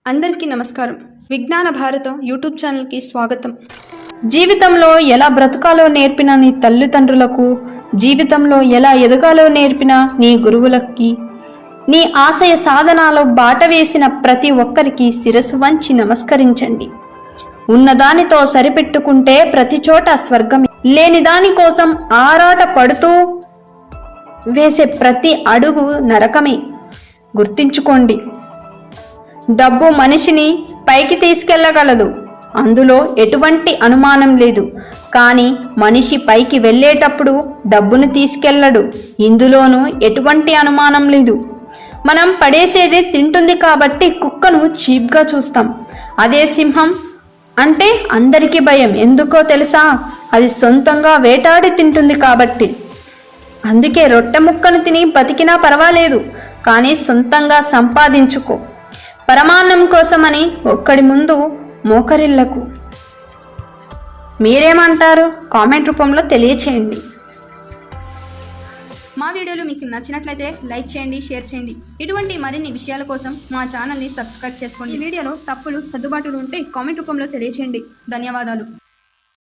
అందరికీ నమస్కారం. విజ్ఞాన భారతం యూట్యూబ్ ఛానల్కి స్వాగతం. జీవితంలో ఎలా బ్రతకాలో నేర్పిన నీ తల్లిదండ్రులకు, జీవితంలో ఎలా ఎదగాలో నేర్పిన నీ గురువులకి, నీ ఆశయ సాధనాలో బాట వేసిన ప్రతి ఒక్కరికి శిరస్సు వంచి నమస్కరించండి. ఉన్నదానితో సరిపెట్టుకుంటే ప్రతి చోట స్వర్గమే. లేని దానికోసం ఆరాట పడుతూ వేసే ప్రతి అడుగు నరకమే. గుర్తించుకోండి, డబ్బు మనిషిని పైకి తీసుకెళ్లగలదు, అందులో ఎటువంటి అనుమానం లేదు. కానీ మనిషి పైకి వెళ్ళేటప్పుడు డబ్బును తీసుకెళ్లడు, ఇందులోనూ ఎటువంటి అనుమానం లేదు. మనం పడేసేది తింటుంది కాబట్టి కుక్కను చీప్గా చూస్తాం. అదే సింహం అంటే అందరికీ భయం. ఎందుకో తెలుసా? అది సొంతంగా వేటాడి తింటుంది కాబట్టి. అందుకే రొట్టె ముక్కను తిని బతికినా పర్వాలేదు, కానీ సొంతంగా సంపాదించుకో. పరమాన్నం కోసమని ఒక్కడి ముందు మోకరిల్లకు. మీరేమంటారు? కామెంట్ రూపంలో తెలియచేయండి. మా వీడియోలు మీకు నచ్చినట్లయితే లైక్ చేయండి, షేర్ చేయండి. ఇటువంటి మరిన్ని విషయాల కోసం మా ఛానల్ని సబ్స్క్రైబ్ చేసుకోండి. ఈ వీడియోలో తప్పులు సర్దుబాటులు ఉంటే కామెంట్ రూపంలో తెలియచేయండి. ధన్యవాదాలు.